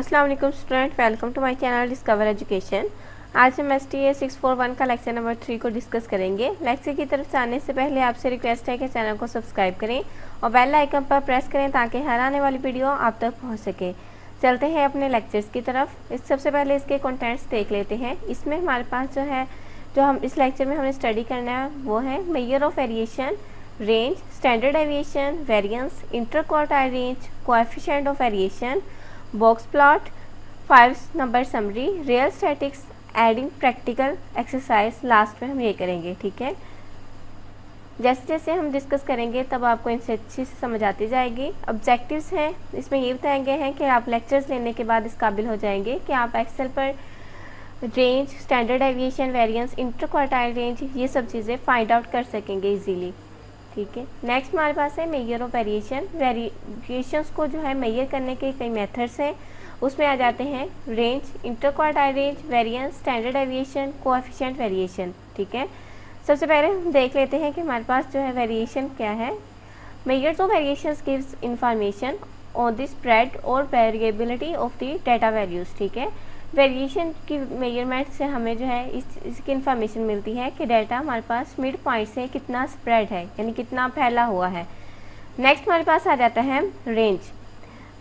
अस्सलाम वालेकुम student, welcome to my channel discover education. आज हम STA 641 का लेक्चर नंबर 3 को डिस्कस करेंगे। लेक्चर की तरफ जाने से पहले आपसे रिक्वेस्ट है कि चैनल को सब्सक्राइब करें और बेल आइकन पर प्रेस करें ताकि हर आने वाली वीडियो आप तक पहुंच सके। चलते हैं अपने लेक्चर्स की तरफ। सबसे पहले इसके कंटेंट्स देख लेते हैं। इसमें हमारे पास जो हम इस लेक्चर में हमें स्टडी करना है वो है measure of variation, range, standard deviation, variance, inter quartile range, coefficient of variation, box plot, 5 number summary, real statics, adding, practical exercise last में हम ये करेंगे। ठीक है, जैसे जैसे हम डिस्कस करेंगे तब आपको इनसे अच्छी से समझ आती जाएगी। ऑब्जेक्टिव्स हैं, इसमें ये बताए गए हैं कि आप लेक्चर्स लेने के बाद इस काबिल हो जाएंगे कि आप एक्सेल पर range, standard deviation, variance, inter quartile range ये सब चीज़ें फाइंड आउट कर सकेंगे इजीली। ठीक है, नेक्स्ट हमारे पास है मेजर ऑफ वेरिएशन। वेरिएशंस को जो है मेजर करने के कई मेथड्स हैं, उसमें आ जाते हैं range, inter quartile range, variance, standard deviation, coefficient variation. ठीक है, सबसे पहले हम देख लेते हैं कि हमारे पास जो है वेरिएशन क्या है। Measures of variations gives information on the spread और variability of the data values. ठीक है, वेरिएशन की मेजरमेंट से हमें जो है इसकी इन्फॉर्मेशन मिलती है कि डाटा हमारे पास मिड पॉइंट से कितना स्प्रेड है, यानी कितना फैला हुआ है। नेक्स्ट हमारे पास आ जाता है रेंज।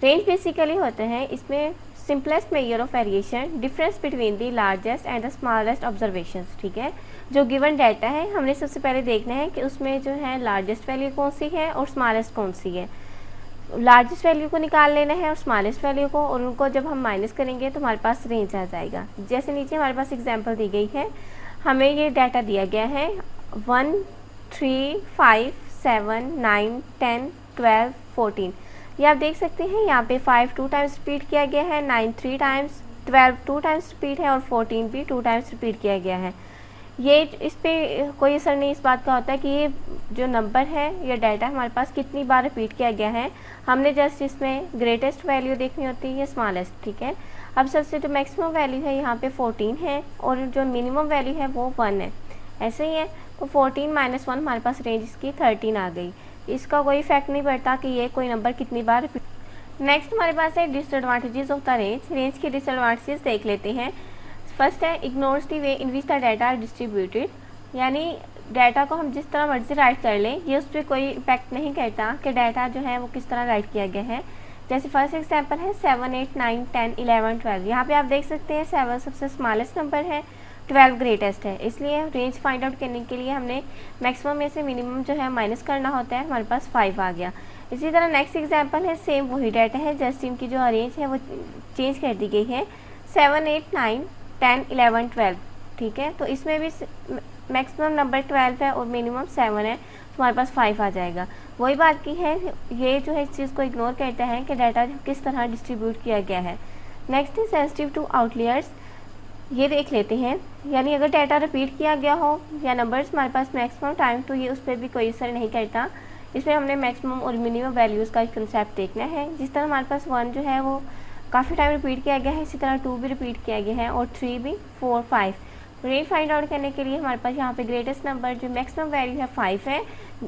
रेंज बेसिकली होते हैं इसमें simplest measure of variation, difference between the largest and the smallest observations. ठीक है, जो गिवन डाटा है हमने सबसे पहले देखना है कि उसमें जो है लार्जेस्ट वैल्यू कौन सी है और स्मॉलेस्ट कौन सी है। लार्जेस्ट वैल्यू को निकाल लेना है और स्मॉलेस्ट वैल्यू को, और उनको जब हम माइनस करेंगे तो हमारे पास रेंज आ जाएगा। जैसे नीचे हमारे पास एग्जांपल दी गई है, हमें ये डाटा दिया गया है 1, 3, 5, 7, 9, 10, 12, 14। ये आप देख सकते हैं यहाँ पे 5 2 टाइम्स रिपीट किया गया है, 9 3 टाइम्स, 12 2 टाइम्स रिपीट है और 14 भी 2 टाइम्स रिपीट किया गया है। ये इस पर कोई असर नहीं इस बात का होता है कि ये जो नंबर है या डाटा हमारे पास कितनी बार रिपीट किया गया है। हमने जस्ट इसमें ग्रेटेस्ट वैल्यू देखनी होती है या स्मॉलेस्ट। ठीक है, अब सबसे जो मैक्सिमम वैल्यू है यहाँ पे 14 है और जो मिनिमम वैल्यू है वो 1 है। ऐसे ही है, तो 14 - 1 हमारे पास रेंज इसकी 13 आ गई। इसका कोई इफेक्ट नहीं पड़ता कि ये कोई नंबर कितनी बार रिपीट। नेक्स्ट हमारे पास है disadvantages of the range. Range के डिसएडवांटेजेस देख लेते हैं। फर्स्ट है ignores the way in which the data are distributed, यानी डाटा को हम जिस तरह मर्जी राइट कर लें ये उस पर कोई इम्पैक्ट नहीं करता कि डाटा जो है वो किस तरह राइट किया गया है। जैसे फर्स्ट एग्जांपल है 7, 8, 9, 10, 11, 12। यहाँ पे आप देख सकते हैं 7 सबसे स्मॉलेस्ट नंबर है, 12 ग्रेटेस्ट है। इसलिए रेंज फाइंड आउट करने के लिए हमने मैक्सिमम में से मिनिमम जो है माइनस करना होता है। हमारे पास 5 आ गया। इसी तरह नेक्स्ट एग्जाम्पल है, सेम वही डाटा है, जस्ट इनकी जो रेंज है वो चेंज कर दी गई है, 7, 8, 9, 10, 11, 12। ठीक है, तो इसमें भी मैक्सिमम नंबर 12 है और मिनिमम 7 है, तो हमारे पास 5 आ जाएगा। वही बात की है, ये जो है इस चीज़ को इग्नोर करता है कि डाटा किस तरह डिस्ट्रीब्यूट किया गया है। नेक्स्ट है सेंसिटिव टू आउटलियर्स। ये देख लेते हैं, यानी अगर डाटा रिपीट किया गया हो या नंबर्स हमारे पास मैक्सिमम टाइम, तो ये उस पर भी कोई असर नहीं करता। इसमें हमने मैक्सिमम और मिनिमम वैल्यूज़ का कंसेप्ट देखना है। जिस तरह हमारे पास 1 जो है वो काफ़ी टाइम रिपीट किया गया है, इसी तरह 2 भी रिपीट किया गया है और 3 भी, 4, 5। रेंज फाइंड आउट करने के लिए हमारे पास यहाँ पे ग्रेटेस्ट नंबर जो मैक्सिमम वैल्यू है 5 है,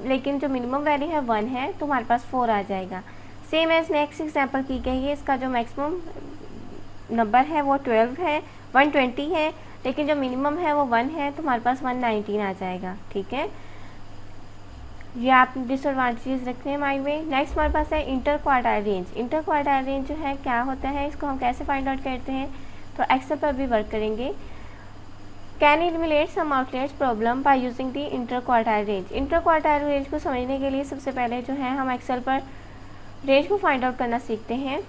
लेकिन जो मिनिमम वैल्यू है 1 है, तो हमारे पास 4 आ जाएगा। सेम एज नेक्स्ट एग्जांपल की गई है, इसका जो मैक्सिमम नंबर है वो 12 है, 120 है, लेकिन जो मिनिमम है वो 1 है, तो हमारे पास 119 आ जाएगा। ठीक है, ये आप डिसएडवांटेजेस रखते हैं माइंड में। नेक्स्ट हमारे पास है inter quartile range. Inter quartile range जो है क्या होता है, इसको हम कैसे फाइंड आउट करते हैं, तो एक्सेल पर भी वर्क करेंगे। Can eliminate some outlets problem by using the inter quartile range. Inter quartile range को समझने के लिए सबसे पहले जो है हम एक्सेल पर रेंज को फाइंड आउट करना सीखते हैं।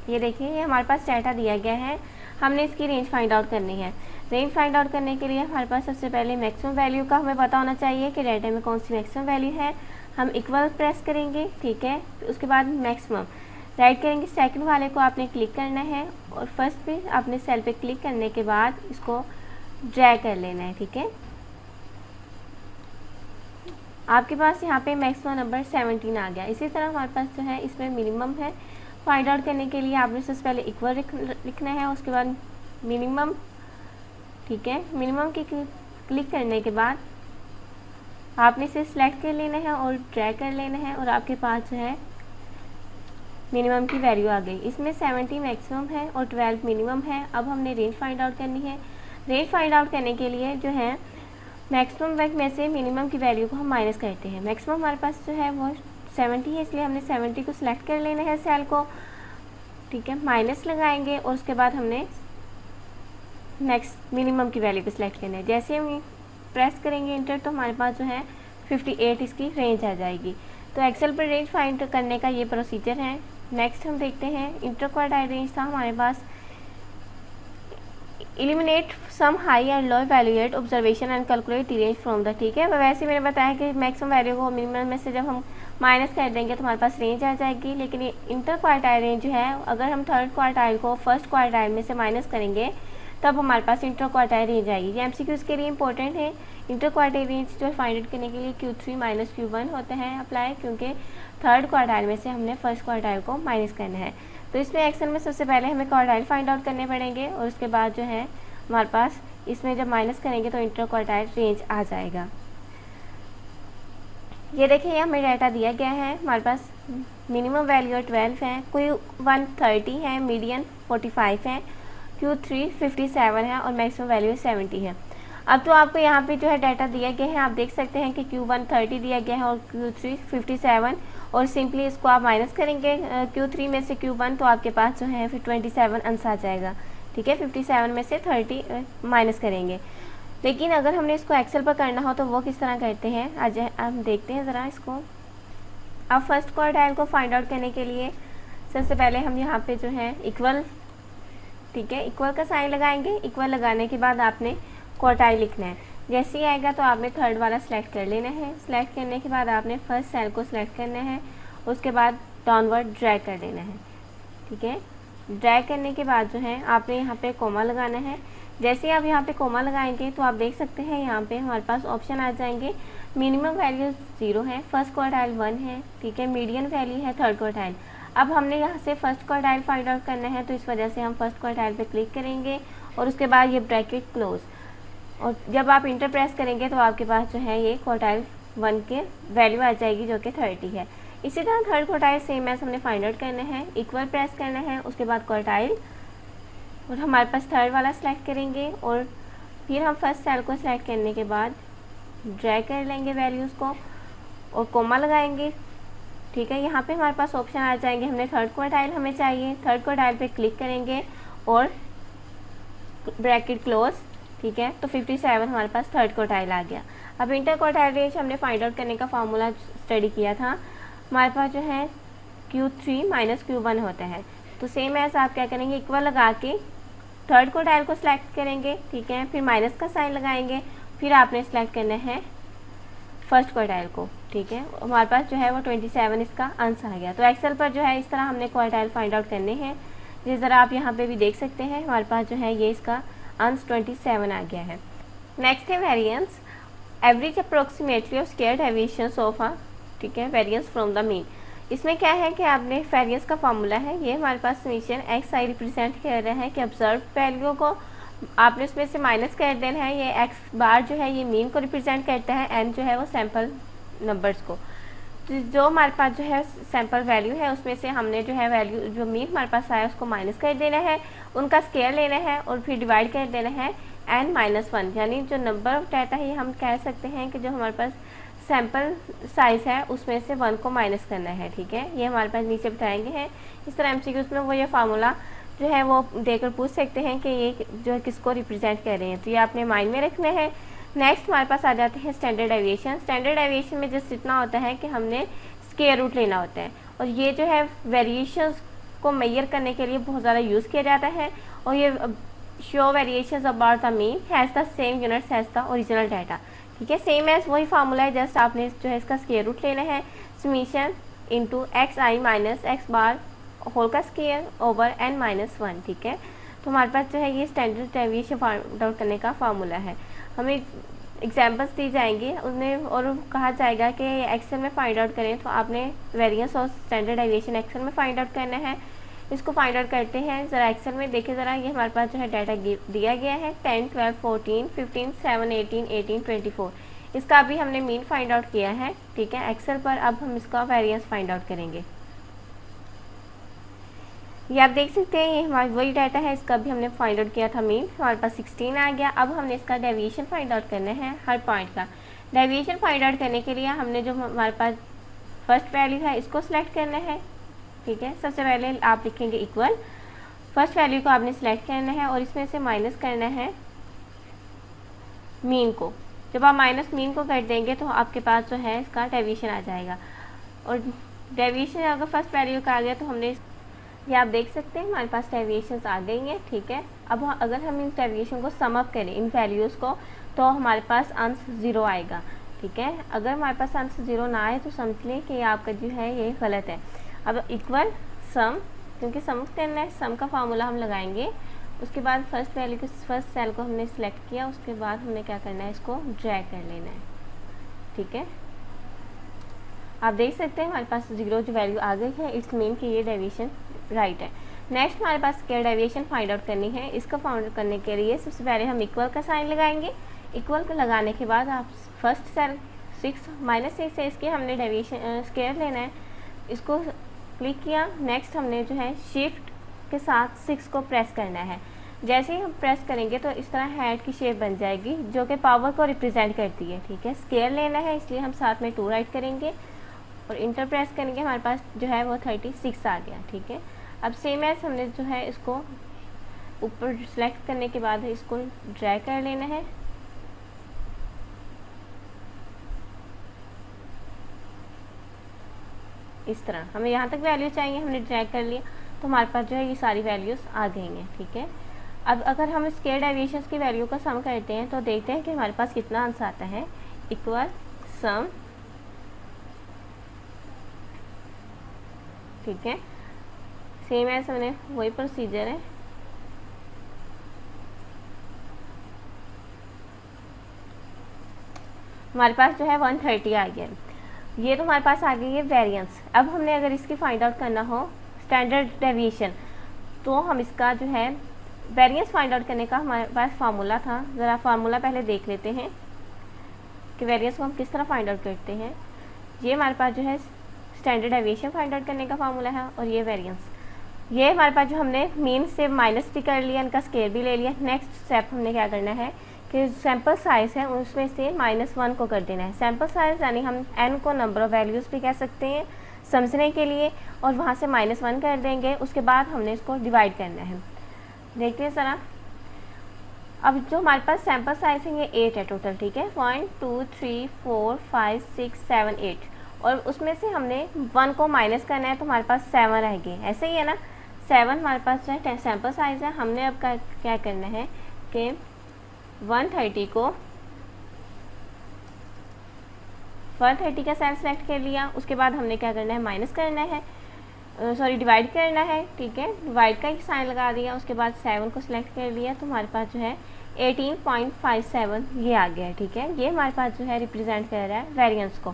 ये देखिए, ये हमारे पास डाटा दिया गया है, हमने इसकी रेंज फाइंड आउट करनी है। रेंज फाइंड आउट करने के लिए हमारे पास सबसे पहले मैक्सिमम वैल्यू का हमें पता होना चाहिए कि डाटा में कौन सी मैक्सिमम वैल्यू है। हम इक्वल प्रेस करेंगे, ठीक है, उसके बाद मैक्सिमम राइट करेंगे। सेकंड वाले को आपने क्लिक करना है और फर्स्ट पे आपने सेल पे क्लिक करने के बाद इसको ड्रैग कर लेना है। ठीक है, आपके पास यहाँ पे मैक्सिमम नंबर 17 आ गया। इसी तरह हमारे पास जो है इसमें मिनिमम है। फाइंड आउट करने के लिए आपने सबसे पहले इक्वल लिखना है, उसके बाद मिनिमम। ठीक है, मिनिमम की क्लिक करने के बाद आपने इसे सिलेक्ट कर लेना है और ड्रैग कर लेना है और आपके पास जो है मिनिमम की वैल्यू आ गई। इसमें 70 मैक्सिमम है और 12 मिनिमम है। अब हमने रेंज फाइंड आउट करनी है। रेंज फाइंड आउट करने के लिए जो है मैक्सिमम वैल्यू में से मिनिमम की वैल्यू को हम माइनस करते हैं। मैक्सिमम हमारे पास जो है वो 70 है, इसलिए हमने 70 को सिलेक्ट कर लेना है सेल को, ठीक है। माइनस लगाएंगे और उसके बाद हमने नेक्स्ट मिनिमम की वैल्यू को सिलेक्ट करना है। जैसे हम प्रेस करेंगे इंटर तो हमारे पास जो है 58 इसकी रेंज आ जाएगी। तो एक्सेल पर रेंज फाइंड करने का ये प्रोसीजर है। नेक्स्ट हम देखते हैं इंटर क्वार्टाइल रेंज था हमारे पास। Eliminate some high and low valued observation and calculate the range from the, ठीक है। वैसे मैंने बताया कि मैक्सिमम वैल्यू को मिनिमम में से जब हम माइनस कर देंगे तो हमारे पास रेंज आ जाएगी। लेकिन ये इंटर क्वार्टाइल रेंज जो है, अगर हम थर्ड क्वार्टाइल को फर्स्ट क्वार्टाइल में से माइनस करेंगे तब हमारे पास इंटर क्वार्टाइल रेंज आएगी। ये एमसीक्यूज के लिए इंपॉर्टेंट है। इंटर क्वार्टाइल रेंज जो फाइंड आउट करने के लिए Q3 माइनस Q1 होते हैं अप्लाई, क्योंकि थर्ड क्वार्टाइल में से हमने फर्स्ट क्वार्टाइल को माइनस करना है। तो इसमें एक्शन में सबसे पहले हमें क्वार्टाइल फाइंड आउट करने पड़ेंगे और उसके बाद जो है हमारे पास इसमें जब माइनस करेंगे तो इंटर क्वार्टाइल रेंज आ जाएगा। ये देखिए हमें डाटा दिया गया है। हमारे पास मिनिमम वैल्यू 12 है, Q1 30 है, मीडियन 45 है, Q3 57 है और मैक्सिमम वैल्यू 70 है। अब तो आपको यहाँ पे जो है डाटा दिया गया है, आप देख सकते हैं कि Q1 30 दिया गया है और Q3 57, और सिंपली इसको आप माइनस करेंगे Q3 में से Q1 तो आपके पास जो है फिर 27 आंसर आ जाएगा, ठीक है। 57 में से 30 माइनस करेंगे। लेकिन अगर हमने इसको एक्सेल पर करना हो तो वो किस तरह करते हैं आज हम देखते हैं ज़रा इसको। अब फर्स्ट क्वार्टाइल को फाइंड आउट करने के लिए सबसे पहले हम यहाँ पे जो है इक्वल, ठीक है, इक्वल का साइन लगाएंगे। इक्वल लगाने के बाद आपने क्वार्टाइल लिखना है। जैसे ही आएगा तो आपने थर्ड वाला सिलेक्ट कर लेना है। सिलेक्ट करने के बाद आपने फर्स्ट सेल को सिलेक्ट करना है, उसके बाद डाउनवर्ड ड्रैग कर लेना है, ठीक है। ड्रैग करने के बाद जो है आपने यहाँ पे कोमा लगाना है। जैसे ही आप यहाँ पे कोमा लगाएंगे तो आप देख सकते हैं यहाँ पे हमारे पास ऑप्शन आ जाएंगे। मिनिमम वैल्यू 0 है, फर्स्ट क्वार्टाइल 1 है, ठीक है, मीडियन वैल्यू है थर्ड क्वार्टाइल। अब हमने यहाँ से फर्स्ट क्वार्टाइल फाइंड आउट करना है, तो इस वजह से हम फर्स्ट क्वार्टाइल पे क्लिक करेंगे और उसके बाद ये ब्रैकेट क्लोज, और जब आप इंटर प्रेस करेंगे तो आपके पास जो है ये क्वार्टाइल 1 के वैल्यू आ जाएगी जो कि 30 है। इसी तरह थर्ड क्वार्टाइल सेम एज हमने फाइंड आउट करना है। इक्वल प्रेस करना है, उसके बाद क्वार्टाइल, और हमारे पास थर्ड वाला सिलेक्ट करेंगे और फिर हम फर्स्ट सेल को सिलेक्ट करने के बाद ड्रैग कर लेंगे वैल्यूज़ को और कोमा लगाएंगे, ठीक है। यहाँ पे हमारे पास ऑप्शन आ जाएंगे। हमने थर्ड क्वार्टाइल हमें चाहिए, थर्ड क्वार्टाइल पे क्लिक करेंगे और ब्रैकेट क्लोज, ठीक है। तो 57 हमारे पास थर्ड क्वार्टाइल आ गया। अब इंटर क्वार्टाइल रेंज हमने फाइंड आउट करने का फार्मूला स्टडी किया था। हमारे पास जो है Q3 माइनस Q1 होता है। तो सेम ऐसा आप क्या करेंगे, इक्वल लगा के थर्ड क्वार्टाइल को सिलेक्ट करेंगे, ठीक है, फिर माइनस का साइन लगाएंगे, फिर आपने सिलेक्ट करना है फर्स्ट क्वार्टाइल को, ठीक है। हमारे पास जो है वो 27 इसका आंसर आ गया। तो एक्सेल पर जो है इस तरह हमने क्वार्टाइल फाइंड आउट करने हैं। जिस तरह आप यहाँ पे भी देख सकते हैं हमारे पास जो है ये इसका आंसर 27 आ गया है। नेक्स्ट है variance, average approximately of square deviations of a, ठीक है, वेरिएंस फ्रॉम द मीन। इसमें क्या है कि आपने वेरिएंस का फार्मूला है, ये हमारे पास समीशन एक्स आई रिप्रेजेंट कर रहा है कि ऑब्जर्व वैल्यू को आपने उसमें से माइनस कर देना है। ये एक्स बार जो है ये मीन को रिप्रेजेंट करता है, एन जो है वो सैम्पल नंबर्स को। तो जो हमारे पास जो है सैम्पल वैल्यू है उसमें से हमने जो है वैल्यू जो मीन हमारे पास आया उसको माइनस कर देना है, उनका स्केयर लेना है और फिर डिवाइड कर देना है n-1, यानी जो नंबर ऑफ डाटा है हम कह सकते हैं कि जो हमारे पास सैम्पल साइज़ है उसमें से 1 को माइनस करना है, ठीक है। ये हमारे पास नीचे बताएंगे हैं। इस तरह एमसीक्यूज़ में वो ये फार्मूला जो है वो देकर पूछ सकते हैं कि ये जो है किसको रिप्रेजेंट कर रहे हैं, तो ये आपने माइंड में रखना है। नेक्स्ट हमारे पास आ जाते हैं स्टैंडर्ड डेविएशन। स्टैंडर्ड डेविएशन में जस्ट इतना होता है कि हमने स्क्वायर रूट लेना होता है, और ये जो है वेरिएशंस को मेजर करने के लिए बहुत ज़्यादा यूज़ किया जाता है। और ये show variations about the mean has the same units has the original data, ठीक है। सेम एज वही फार्मूला है, जस्ट आपने जो है इसका स्क्वायर रूट लेना है। समीशन इंटू एक्स आई माइनस एक्स बार होल का स्क्वायर ओवर n-1, ठीक है। तो हमारे पास जो है ये स्टैंडर्ड डेविएशन फाइंड आउट करने का फार्मूला है। हमें एग्जांपल्स दी जाएंगे उन्हें और कहा जाएगा कि एक्सेल में फाइंड आउट करें, तो आपने वेरिएंस और स्टैंडर्ड डेविएशन एक्सेल में फाइंड आउट करना है। इसको फाइंड आउट करते हैं ज़रा एक्सेल में। देखिए ज़रा, ये हमारे पास जो है डाटा दिया गया है 10, 12, 14, 15, 7, 18, 18, 24। इसका अभी हमने मीन फाइंड आउट किया है, ठीक है, एक्सेल पर। अब हम इसका वेरिएंस फाइंड आउट करेंगे। ये आप देख सकते हैं, ये हमारा वही डाटा है, इसका भी हमने फाइंड आउट किया था मीन, हमारे पास 16 आ गया। अब हमने इसका डेविएशन फाइंड आउट करना है हर पॉइंट का। डेविएशन फाइंड आउट करने के लिए हमने जो हमारे पास फर्स्ट वैल्यू है इसको सिलेक्ट करना है, ठीक है। सबसे पहले आप लिखेंगे इक्वल, फर्स्ट वैल्यू को आपने सिलेक्ट करना है और इसमें से माइनस करना है मीन को। जब आप माइनस मीन को कर देंगे तो आपके पास जो है इसका डेविएशन आ जाएगा, और डेविएशन अगर फर्स्ट वैल्यू का आ गया तो हमने ये आप देख सकते हैं हमारे पास डेविएशंस आ गई हैं, ठीक है। अब अगर हम इन डेविएशन को सम अप करें इन वैल्यूज़ को तो हमारे पास आंसर 0 आएगा, ठीक है। अगर हमारे पास आंसर 0 ना आए तो समझ लें कि आपका जो है ये गलत है। अब इक्वल सम, क्योंकि सम करना है, सम का फार्मूला हम लगाएंगे। उसके बाद फर्स्ट वैल्यू को, फर्स्ट सेल को हमने सिलेक्ट किया, उसके बाद हमने क्या करना है, इसको ड्रैग कर लेना है, ठीक है। आप देख सकते हैं हमारे पास 0 जो वैल्यू आ गई है, इट्स मीन कि ये डेविएशन राइट है। नेक्स्ट हमारे पास स्केयर डेविएशन फाइंड आउट करनी है। इसका फाइंड आउट करने के लिए सबसे पहले हम इक्वल का साइन लगाएंगे। इक्वल को लगाने के बाद आप फर्स्ट सेल -6 है, इसके हमने डेविएशन स्केयर लेना है, इसको क्लिक किया। नेक्स्ट हमने जो है शिफ्ट के साथ 6 को प्रेस करना है। जैसे ही हम प्रेस करेंगे तो इस तरह हेड की शेप बन जाएगी जो कि पावर को रिप्रेजेंट करती है, ठीक है। स्केयर लेना है इसलिए हम साथ में 2 राइट करेंगे और इंटर प्रेस करेंगे, हमारे पास जो है वो 36 आ गया, ठीक है। अब सेम एज हमने जो है इसको ऊपर सेलेक्ट करने के बाद इसको ड्रैग कर लेना है, इस तरह। हमें यहाँ तक वैल्यू चाहिए, हमने ड्रैग कर लिया तो हमारे पास जो है ये सारी वैल्यूज़ आ गई हैं, ठीक है। अब अगर हम स्केयर डेविएशंस की वैल्यू का सम करते हैं तो देखते हैं कि हमारे पास कितना आंसर आता है। इक्वल सम, ठीक है, सेम एज हमने वही प्रोसीजर है। हमारे पास जो है 130 आ गया। ये तो हमारे पास आ गई है वेरिएंस। अब हमने अगर इसकी फाइंड आउट करना हो स्टैंडर्ड डेविएशन तो हम इसका जो है वेरिएंस फाइंड आउट करने का हमारे पास फार्मूला था। ज़रा फार्मूला पहले देख लेते हैं कि वेरिएंस को हम किस तरह फाइंड आउट करते हैं। ये हमारे पास जो है स्टैंडर्ड डेविएशन फाइंड आउट करने का फार्मूला है, और ये वेरिएंस। ये हमारे पास जो हमने मीन से माइनस भी कर लिया, इनका स्केयर भी ले लिया। नेक्स्ट स्टेप हमने क्या करना है कि सैम्पल साइज़ है उसमें से -1 को कर देना है। सैम्पल साइज़ यानी हम n को नंबर ऑफ़ वैल्यूज़ भी कह सकते हैं समझने के लिए, और वहाँ से -1 कर देंगे। उसके बाद हमने इसको डिवाइड करना है। देखते हैं ज़रा। अब जो हमारे पास सैम्पल साइज़ है ये 8 है टोटल, ठीक है। 1 2 3 4 5 6 7 8, और उसमें से हमने 1 को माइनस करना है तो हमारे पास 7 रहेंगे, ऐसे ही है ना। 7 हमारे पास जो है सैम्पल साइज़ है। हमने अब क्या करना है कि 130 को 130 का सेल सेलेक्ट कर लिया। उसके बाद हमने क्या करना है, माइनस करना है, सॉरी डिवाइड करना है, ठीक है। डिवाइड का एक साइन लगा दिया। उसके बाद 7 को सिलेक्ट कर लिया तो हमारे पास जो है 18.57 ये आ गया है, ठीक है। ये हमारे पास जो है रिप्रेजेंट कर रहा है वेरिएंस को।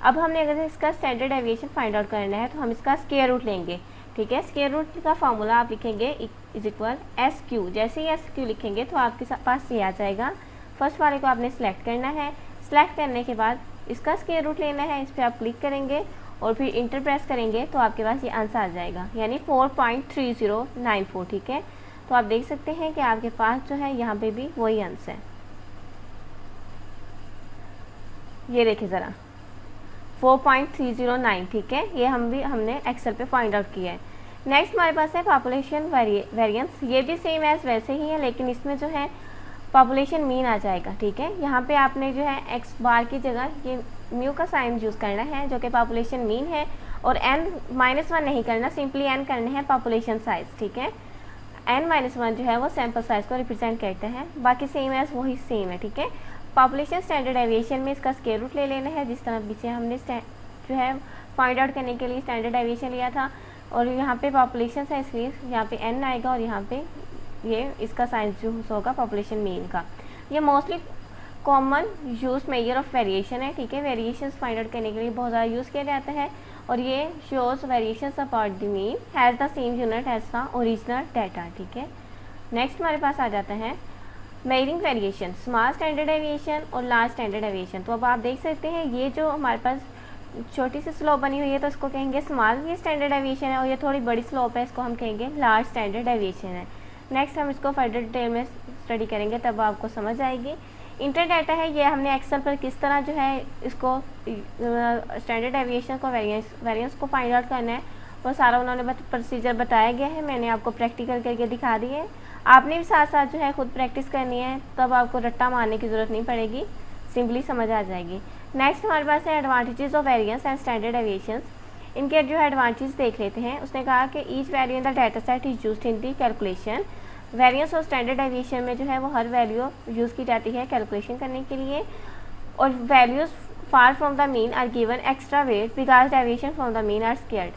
अब हमने अगर इसका स्टैंडर्ड डेविएशन फाइंड आउट करना है तो हम इसका स्क्वायर रूट लेंगे, ठीक है। स्क्वायर रूट का फार्मूला आप लिखेंगे इज इक्वल SQ। जैसे ही SQ लिखेंगे तो आपके पास ये आ जाएगा। फर्स्ट वाले को आपने सेलेक्ट करना है। सेलेक्ट करने के बाद इसका स्क्वायर रूट लेना है, इस पर आप क्लिक करेंगे और फिर इंटर प्रेस करेंगे तो आपके पास ये आंसर आ जाएगा, यानी 4.3094, ठीक है। तो आप देख सकते हैं कि आपके पास जो है यहाँ पे भी वही आंसर है। ये देखिए ज़रा 4.309, ठीक है। ये हमने एक्सेल पे फाइंड आउट किया है। नेक्स्ट हमारे पास है पॉपुलेशन वेरिएंस। ये भी सेम एज वैसे ही है, लेकिन इसमें जो है पॉपुलेशन मीन आ जाएगा, ठीक है। यहाँ पे आपने जो है x बार की जगह ये म्यू का साइन यूज़ करना है जो कि पॉपुलेशन मीन है, और n-1 नहीं करना, सिंपली n करना है पॉपुलेशन साइज़, ठीक है। n-1 जो है वो सैम्पल साइज़ को रिप्रेजेंट करते हैं, बाकी सेम एज वही सेम है, ठीक है। पॉपुलेशन स्टैंडर्ड डेविएशन में इसका स्क्वायर रूट ले लेना है, जिस तरह पीछे हमने जो है फाइंड आउट करने के लिए स्टैंडर्ड डेविएशन लिया था। और यहाँ पे पॉपुलेशन है इसलिए यहाँ पे n आएगा, और यहाँ पे ये इसका साइन यूज होगा पॉपुलेशन मीन का। ये mostly common use measure of variation है, ठीक है। वेरिएशंस फाइंड आउट करने के लिए बहुत ज़्यादा यूज़ किया जाता है, और ये shows variations about the mean has the same unit as the original data, ठीक है। नेक्स्ट हमारे पास आ जाता है measuring variation, small standard deviation और लार्ज स्टैंडर्ड डेविएशन। तो अब आप देख सकते हैं ये जो हमारे पास छोटी सी स्लोप बनी हुई है तो इसको कहेंगे स्मॉल, ये स्टैंडर्ड डेविएशन है, और ये थोड़ी बड़ी स्लोप है, इसको हम कहेंगे लार्ज स्टैंडर्ड डेविएशन है। नेक्स्ट हम इसको फर्दर डिटेल में स्टडी करेंगे, तब आपको समझ आएगी। इंटर डाटा है, ये हमने एक्सेल पर किस तरह जो है इसको स्टैंडर्ड डेविएशन को वेरिएंस को फाइंड आउट करना है, वो सारा उन्होंने प्रोसीजर बताया गया है। मैंने आपको प्रैक्टिकल करके दिखा दी है। आपने भी साथ साथ जो है खुद प्रैक्टिस करनी है, तब आपको रट्टा मारने की ज़रूरत नहीं पड़ेगी, सिंपली समझ आ जाएगी। नेक्स्ट हमारे पास है advantages of variance and standard deviations. इनके जो है एडवांटेज देख लेते हैं। उसने कहा कि each value in the data set is used in the calculation. Variance और स्टैंडर्ड डेविएशन में जो है वो हर वैल्यू यूज़ की जाती है कैलकुलेशन करने के लिए, और values far from the mean are given extra weight because deviation from the mean are squared.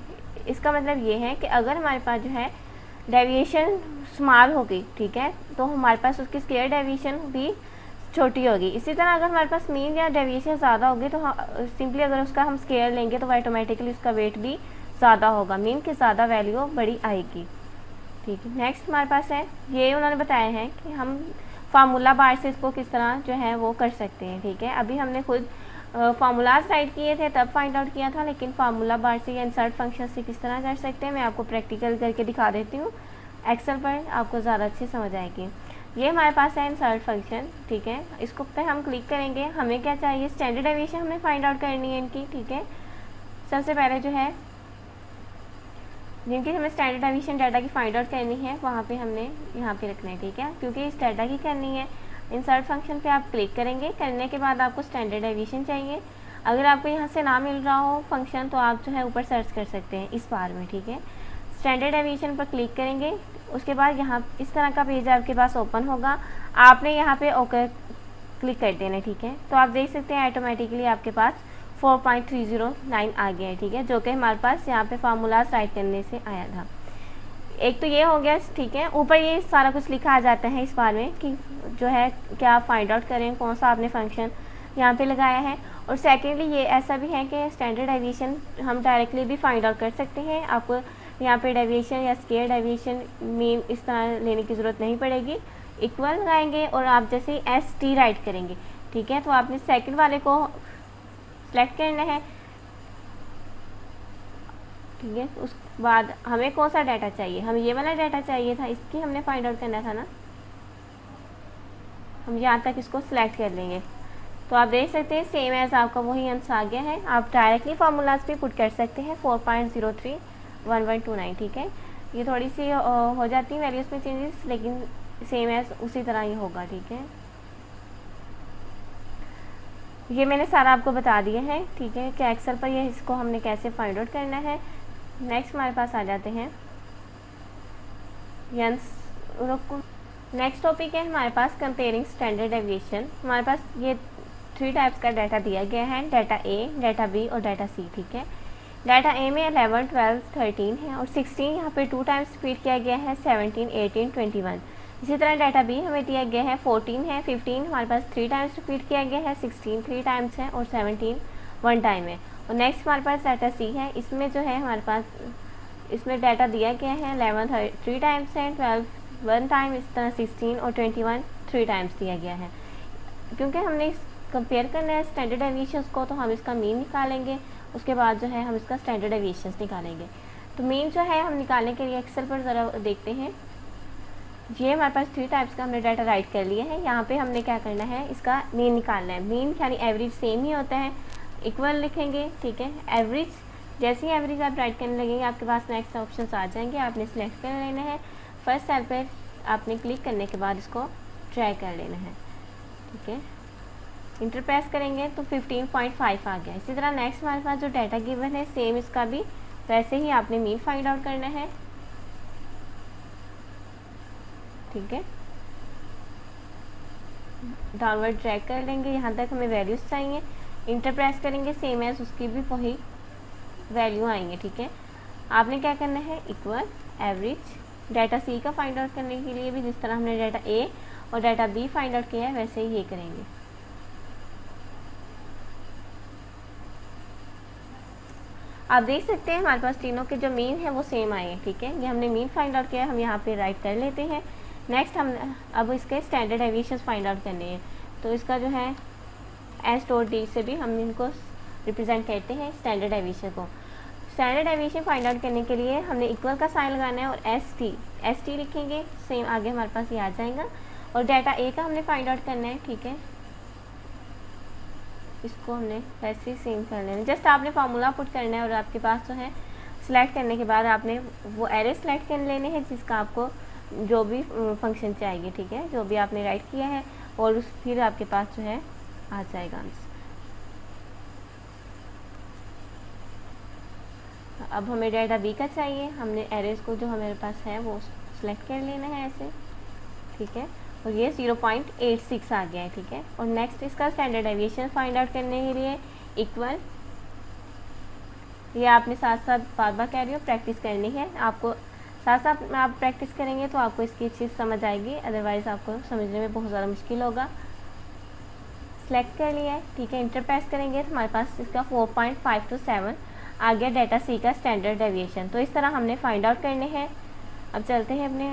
इसका मतलब ये है कि अगर हमारे पास जो है डेविएशन स्मॉल होगी, ठीक है, तो हमारे पास उसकी स्केयर डेविएशन भी छोटी होगी। इसी तरह अगर हमारे पास मीन या डेविएशन ज़्यादा होगी तो सिंपली अगर उसका हम स्केयर लेंगे तो ऑटोमेटिकली उसका वेट भी ज़्यादा होगा, मीन की ज़्यादा वैल्यू बड़ी आएगी, ठीक है। नेक्स्ट हमारे पास है, ये उन्होंने बताया है कि हम फार्मूला बार से इसको किस तरह जो है वो कर सकते हैं, ठीक है। अभी हमने खुद फार्मूलाज राइट किए थे तब फाइंड आउट किया था, लेकिन फार्मूला बार से या इंसर्ट फंक्शन से किस तरह कर सकते हैं मैं आपको प्रैक्टिकल करके दिखा देती हूँ। एक्सेल पर आपको ज़्यादा अच्छी समझ आएगी। ये हमारे पास है इंसर्ट फंक्शन, ठीक है। इसको पे हम क्लिक करेंगे, हमें क्या चाहिए, स्टैंडर्ड डेविएशन हमें फाइंड आउट करनी है इनकी, ठीक है। सबसे पहले जो है जिनकी हमें स्टैंडर्ड डेविएशन डाटा की फाइंड आउट करनी है वहाँ पे हमने यहाँ पे रखना है, ठीक है, क्योंकि इस डाटा की करनी है। इंसर्ट फंक्शन पे आप क्लिक करेंगे, करने के बाद आपको स्टैंडर्ड डेविएशन चाहिए। अगर आपको यहाँ से ना मिल रहा हो फंक्शन तो आप जो है ऊपर सर्च कर सकते हैं इस बार में, ठीक है। स्टैंडर्ड डेविएशन पर क्लिक करेंगे, उसके बाद यहाँ इस तरह का पेज आपके पास ओपन होगा। आपने यहाँ पे ओके क्लिक कर देना, ठीक है। तो आप देख सकते हैं ऑटोमेटिकली आपके पास 4.309 आ गया है, ठीक है, जो कि हमारे पास यहाँ पे फार्मूलाज राइट करने से आया था। एक तो ये हो गया, ठीक है। ऊपर ये सारा कुछ लिखा आ जाता है इस बार में कि जो है क्या आप फाइंड आउट करें, कौन सा आपने फंक्शन यहाँ पे लगाया है। और सेकेंडली ये ऐसा भी है कि स्टैंडर्ड डेविएशन हम डायरेक्टली भी फाइंड आउट कर सकते हैं। आपको यहाँ पे डेविएशन या स्केयर डेविएशन मीन इस तरह लेने की ज़रूरत नहीं पड़ेगी। इक्वल लगाएंगे और आप जैसे ही ST राइट करेंगे, ठीक है, तो आपने सेकंड वाले को सेलेक्ट करना है, ठीक है। उस बाद हमें कौन सा डाटा चाहिए, हमें ये वाला डाटा चाहिए था, इसकी हमने फाइंड आउट करना था ना। हम यहाँ तक इसको सिलेक्ट कर लेंगे, तो आप देख सकते हैं सेम एज आपका वही आंसर आ गया है। आप डायरेक्टली फार्मूलाज पे पुट कर सकते हैं 4.031129, ठीक है। ये थोड़ी सी हो जाती है वैल्यूज में चेंजेस, लेकिन सेम एज उसी तरह ही होगा, ठीक है। ये मैंने सारा आपको बता दिया है, ठीक है, कि एक्सेल पर ये इसको हमने कैसे फाइंड आउट करना है। नेक्स्ट हमारे पास आ जाते हैं नेक्स्ट टॉपिक है हमारे पास कंपेयरिंग स्टैंडर्ड डेविएशन। हमारे पास ये 3 टाइप्स का डाटा दिया गया है, डाटा A, डाटा B और डाटा C, ठीक है। डाटा A में 11, 12, 13 है और 16 यहाँ पे 2 टाइम्स रिपीट किया गया है, 17, 18, 21। इसी तरह डाटा B हमें दिया गया है 14 है, 15 हमारे पास 3 टाइम्स रिपीट किया गया है, 16 3 टाइम्स है और 17 1 टाइम है। और नेक्स्ट हमारे पास डाटा C है, इसमें जो है हमारे पास इसमें डाटा दिया गया है 11 3 टाइम्स है, 12 1 टाइम, इस तरह 16 और 21 3 टाइम्स दिया गया है। क्योंकि हमने कंपेयर करना है स्टैंडर्ड डेविएशंस को, तो हम इसका मीन निकालेंगे, उसके बाद जो है हम इसका स्टैंडर्ड डेविएशंस निकालेंगे। तो मीन जो है हम निकालने के लिए एक्सेल पर ज़रा देखते हैं। ये हमारे पास 3 टाइप्स का हमने डाटा राइट कर लिया है। यहाँ पे हमने क्या करना है, इसका मीन निकालना है। मीन यानी एवरेज सेम ही होता है, इक्वल लिखेंगे, ठीक है। एवरेज, जैसे ही एवरेज आप राइट करने लगेंगे आपके पास नेक्स्ट ऑप्शन आ जाएंगे, आपने सेलेक्ट कर लेना है। फर्स्ट सेल पर आपने क्लिक करने के बाद इसको ट्राई कर लेना है, ठीक है। इंटर प्रेस करेंगे तो 15.5 आ गया। इसी तरह नेक्स्ट हमारे पास जो डाटा गिवन है सेम इसका भी वैसे ही आपने मीन फाइंड आउट करना है, ठीक है। डाउनवर्ड ड्रैग कर लेंगे, यहाँ तक हमें वैल्यूज चाहिए। इंटर प्रेस करेंगे, सेम एज उसकी भी वही वैल्यू आएंगे, ठीक है। आपने क्या करना है, इक्वल एवरेज। डाटा C का फाइंड आउट करने के लिए भी जिस तरह हमने डाटा A और डाटा B फाइंड आउट किया है वैसे ही ये करेंगे। आप देख सकते हैं हमारे पास तीनों के जो मीन है वो सेम आए हैं, ठीक है। ये हमने मीन फाइंड आउट किया है, हम यहाँ पे राइट कर लेते हैं। नेक्स्ट हम अब इसके स्टैंडर्ड डेविएशंस फाइंड आउट करने हैं, तो इसका जो है S और D से भी हम इनको रिप्रेजेंट करते हैं स्टैंडर्ड डेविएशन को। स्टैंडर्ड डेविएशन फाइंड आउट करने के लिए हमने इक्वल का साइन लगाना है और एस टी लिखेंगे, सेम आगे हमारे पास ये आ जाएगा। और डाटा ए का हमने फाइंड आउट करना है, ठीक है, इसको हमने ऐसे ही सेम कर लेना है। जस्ट आपने फार्मूला पुट करना है और आपके पास जो है सिलेक्ट करने के बाद आपने वो एरे सिलेक्ट कर लेने हैं जिसका आपको जो भी फंक्शन चाहिए, ठीक है, जो भी आपने राइट किया है, और फिर आपके पास जो है आ जाएगा आंसर। अब हमें डाटा बी का चाहिए, हमने एरेज को जो हमारे पास है वो सिलेक्ट कर लेना है ऐसे, ठीक है, और ये 0.86 आ गया है, ठीक है। और नेक्स्ट इसका स्टैंडर्ड डेविएशन फाइंड आउट करने के लिए इक्वल, ये आपने साथ साथ बार बार कह रही हो प्रैक्टिस करनी है, आपको साथ साथ आप प्रैक्टिस करेंगे तो आपको इसकी चीज़ समझ आएगी, अदरवाइज़ आपको समझने में बहुत ज़्यादा मुश्किल होगा। सेलेक्ट कर लिया है, ठीक है, इंटर प्रेस करेंगे तो हमारे पास इसका 4.527 आ गया डाटा सी का स्टैंडर्ड डेविएशन। तो इस तरह हमने फाइंड आउट करने हैं। अब चलते हैं अपने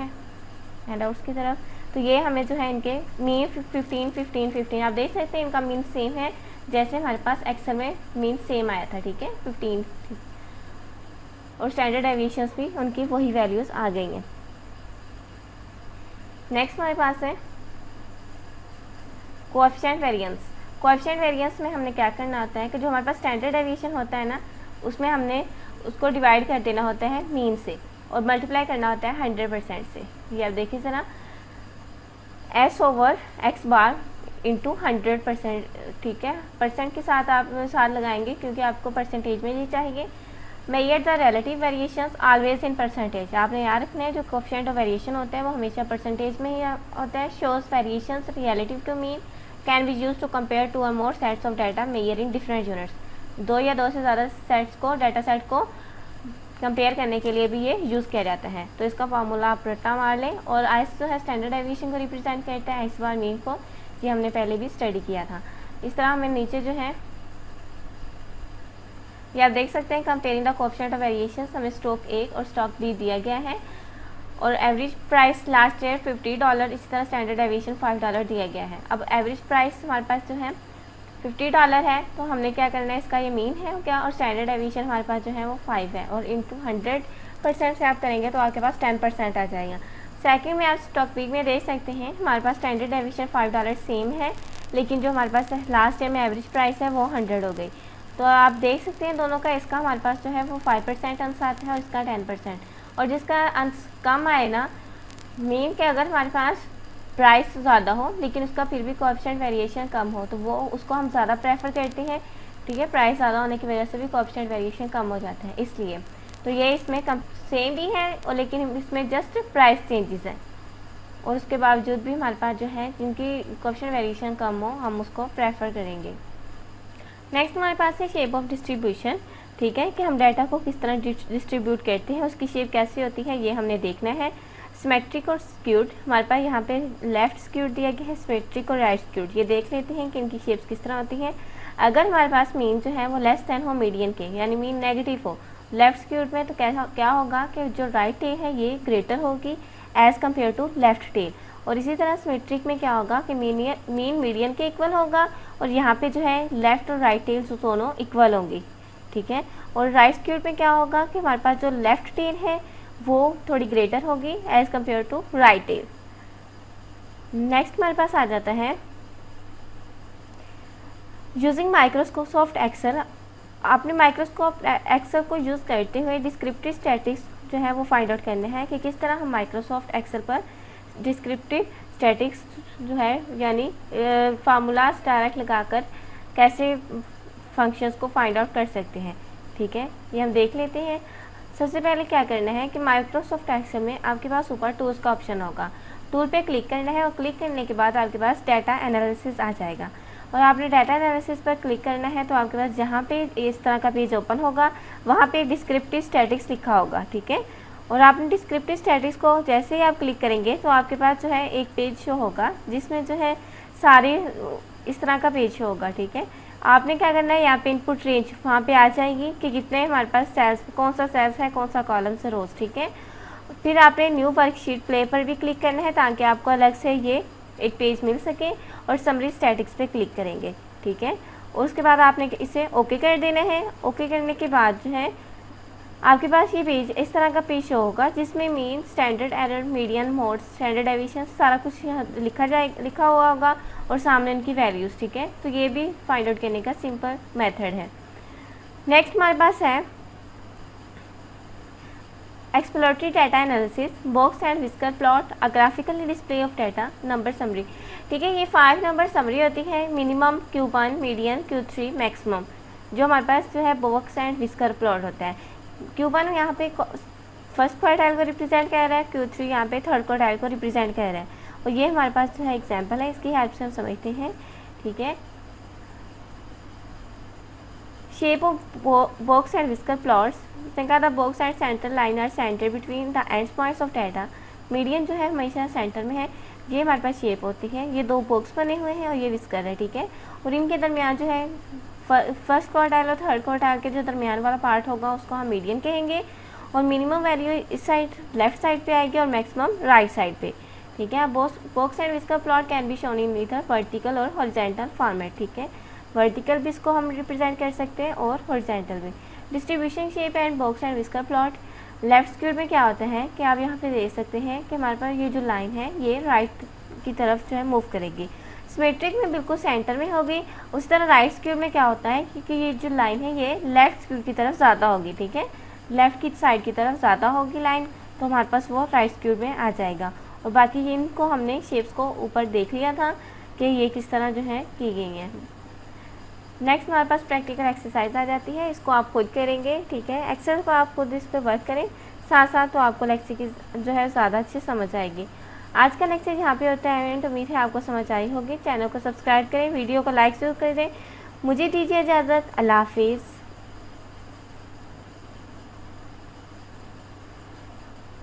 हैंडआउट्स की तरफ। तो ये हमें जो है इनके मीन 15 आप देख सकते हैं इनका मीन सेम है जैसे हमारे पास एक्सेल में मीन सेम आया था, ठीक है, 15, और स्टैंडर्ड डेविएशंस भी उनकी वही वैल्यूज़ आ गई हैं। नेक्स्ट हमारे पास है कोएफिशिएंट वेरिएंस। कोएफिशिएंट वेरिएंस में हमने क्या करना होता है कि जो हमारे पास स्टैंडर्ड डेविएशन होता है ना, उसमें हमने उसको डिवाइड कर देना होता है मीन से और मल्टीप्लाई करना होता है 100% से। ये आप देखिए ज़रा, S/X बार इंटू 100%, ठीक है, परसेंट के साथ आप साथ लगाएंगे क्योंकि आपको परसेंटेज में नहीं चाहिए। Measure the relative variations always in percentage, आपने याद रखना है जो कोएफिशिएंट ऑफ वेरिएशन होता है वो हमेशा परसेंटेज में ही होता है। Shows variations relative to mean can be use to compare 2 और more sets of data measure in different units, 2 या 2 से ज़्यादा सेट्स को, डाटा सेट को कंपेयर करने के लिए भी ये यूज़ किया जाता है। तो इसका फार्मूला आप रट्टा मार लें। और आइस जो है स्टैंडर्ड डेविएशन को रिप्रेजेंट करता है, आइस बार मीन को, ये हमने पहले भी स्टडी किया था। इस तरह हमें नीचे जो है ये आप देख सकते हैं comparing the coefficient of variation, हमें स्टॉक 1 और स्टॉक बी दिया गया है और एवरेज प्राइस लास्ट ईयर $50, इसी तरह स्टैंडर्ड डेविएशन $5 दिया गया है। अब एवरेज प्राइस हमारे पास जो है $50 है, तो हमने क्या करना है, इसका ये मीन है क्या, और स्टैंडर्ड डेविएशन हमारे पास जो है वो 5 है, और इंटू 100% से आप करेंगे तो आपके पास 10% आ जाएगा। सेकंड में आप स्टॉक वीक में देख सकते हैं हमारे पास स्टैंडर्ड डेविएशन $5 सेम है, लेकिन जो हमारे पास लास्ट ईयर में एवरेज प्राइस है वो 100 हो गई। तो आप देख सकते हैं दोनों का, इसका हमारे पास जो है वो 5% अंश आता है और इसका 10%, और जिसका अंश कम आए ना, मीन के अगर हमारे पास प्राइस ज़्यादा हो लेकिन उसका फिर भी कोएफिशिएंट वेरिएशन कम हो तो वो उसको हम ज़्यादा प्रेफर करते हैं, ठीक है, प्राइस ज़्यादा होने की वजह से भी कोएफिशिएंट वेरिएशन कम हो जाता है इसलिए। तो ये इसमें कम सेम भी है और लेकिन इसमें जस्ट प्राइस चेंजेस है, और उसके बावजूद भी हमारे पास जो है जिनकी कोएफिशिएंट वेरिएशन कम हो हम उसको प्रेफर करेंगे। नेक्स्ट हमारे पास है शेप ऑफ डिस्ट्रीब्यूशन, ठीक है, कि हम डाटा को किस तरह डिस्ट्रीब्यूट करते हैं, उसकी शेप कैसी होती है ये हमने देखना है। सिमेट्रिक और स्क्यूड, हमारे पास यहाँ पे लेफ्ट स्क्यूड दिया गया है, सिमेट्रिक और राइट स्क्यूड, ये देख लेते हैं कि इनकी शेप्स किस तरह होती हैं। अगर हमारे पास मीन जो है वो लेस देन हो मीडियन के, यानी मीन नेगेटिव हो लेफ्ट स्क्यूड में, तो क्या होगा कि जो राइट टेल है ये ग्रेटर होगी as compare to left tail, और इसी तरह सिमेट्रिक में क्या होगा कि मीन मीडियन के इक्वल होगा और यहाँ पे जो है लेफ्ट और राइट टेल्स दोनों इक्वल होंगी, ठीक है। और राइट स्क्यूड में क्या होगा कि हमारे पास जो लेफ्ट टेल है वो थोड़ी ग्रेटर होगी as compare to right tail. Next हमारे पास आ जाता है यूजिंग माइक्रोसॉफ्ट एक्सेल। आपने माइक्रोसॉफ्ट एक्सेल को यूज़ करते हुए डिस्क्रिप्टिव स्टैटिक्स जो है वो फाइंड आउट करने हैं कि किस तरह हम माइक्रोसॉफ्ट एक्सेल पर डिस्क्रिप्टिव स्टैटिक्स जो है यानी फार्मूलाज डायरेक्ट लगाकर कैसे फंक्शंस को फाइंड आउट कर सकते हैं, ठीक है, ये हम देख लेते हैं। सबसे पहले क्या करना है कि माइक्रोसॉफ्ट एक्सेल में आपके पास ऊपर टूल्स का ऑप्शन होगा, टूल पे क्लिक करना है और क्लिक करने के बाद आपके पास डाटा एनालिसिस आ जाएगा और आपने डाटा एनालिसिस पर क्लिक करना है तो आपके पास जहाँ पे इस तरह का पेज ओपन होगा वहाँ पे डिस्क्रिप्टिव स्टैटिक्स लिखा होगा, ठीक है। और आपने डिस्क्रिप्टिव स्टैटिक्स को जैसे ही आप क्लिक करेंगे तो आपके पास जो है एक पेज शो होगा जिसमें जो है सारे इस तरह का पेज शो होगा, ठीक है। आपने क्या करना है, यहाँ पे इनपुट रेंज वहाँ पे आ जाएगी कि कितने हमारे पास सेल्स, कौन सा सेल्स है, कौन सा कॉलम से रोज, ठीक है। फिर आपने न्यू वर्कशीट प्ले पर भी क्लिक करना है ताकि आपको अलग से ये एक पेज मिल सके और समरी स्टैटिक्स पे क्लिक करेंगे, ठीक है। और उसके बाद आपने इसे ओके कर देना है। ओके करने के बाद जो है आपके पास ये पेज इस तरह का पेज शो होगा, जिसमें mean, standard error, median, mode, standard deviation सारा कुछ यहाँ लिखा हुआ होगा और सामने इनकी वैल्यूज़। ठीक है, तो ये भी फाइंड आउट करने का सिंपल मेथड है। नेक्स्ट हमारे पास है exploratory data analysis, box and whisker plot, a graphical display of data, number summary. ठीक है, ये 5 नंबर समरी होती है, minimum, Q1, median, Q3, maximum, जो हमारे पास जो है बॉक्स एंड विस्कर प्लॉट होता है। Q1 यहाँ पे फर्स्ट क्वार्टाइल को रिप्रेजेंट कर रहा है, Q3 यहाँ पे थर्ड क्वार्टाइल को रिप्रेजेंट कर रहा है, और ये हमारे पास जो है एग्जाम्पल है, इसकी हेल्प से हम समझते हैं। ठीक है, shape of box and whisker plots, the box and centre line are centre between the end points of data. Median जो है हमेशा सेंटर में है, ये हमारे पास शेप होती है, ये 2 बॉक्स बने हुए हैं और ये विस्कर है। ठीक है, और इनके दरमियान जो है फर्स्ट क्वार्टाइल और थर्ड क्वार्टाइल के जो दरमियान वाला पार्ट होगा उसको हम मीडियन कहेंगे, और मिनिमम वैल्यू इस साइड लेफ्ट साइड पे आएगी और मैक्सिमम राइट साइड पे। ठीक है, box and whisker plot can be shown in either vertical और हॉरिजॉन्टल फॉर्मेट। ठीक है, वर्टिकल भी इसको हम रिप्रेजेंट कर सकते हैं और हॉरिजॉन्टल भी। Distribution shape and box and whisker plot, left skewed में क्या होता है कि आप यहाँ पे देख सकते हैं कि हमारे पास ये जो लाइन है ये राइट की तरफ जो है मूव करेगी, सिमेट्रिक में बिल्कुल सेंटर में होगी। उसी तरह राइट स्क्यूड में क्या होता है क्योंकि ये जो लाइन है ये लेफ्ट स्क्यूड की तरफ ज़्यादा होगी। ठीक है, लेफ्ट की साइड की तरफ ज़्यादा होगी लाइन, तो हमारे पास वो राइट स्क्यूड में आ जाएगा। और बाकी इनको हमने शेप्स को ऊपर देख लिया था कि ये किस तरह जो है की गई हैं। नेक्स्ट हमारे पास प्रैक्टिकल एक्सरसाइज आ जाती है, इसको आप खुद करेंगे। ठीक है, एक्सरसाइज को आप खुद इस पर वर्क करें साथ साथ, तो आपको लेक्चर की जो है ज़्यादा अच्छी समझ आएगी। आज का लेक्चर यहाँ पे होता है एंड, उम्मीद है आपको समझ आई होगी। चैनल को सब्सक्राइब करें, वीडियो को लाइक जरूर करें। मुझे दीजिए इजाज़त, अल्लाह हाफिज़।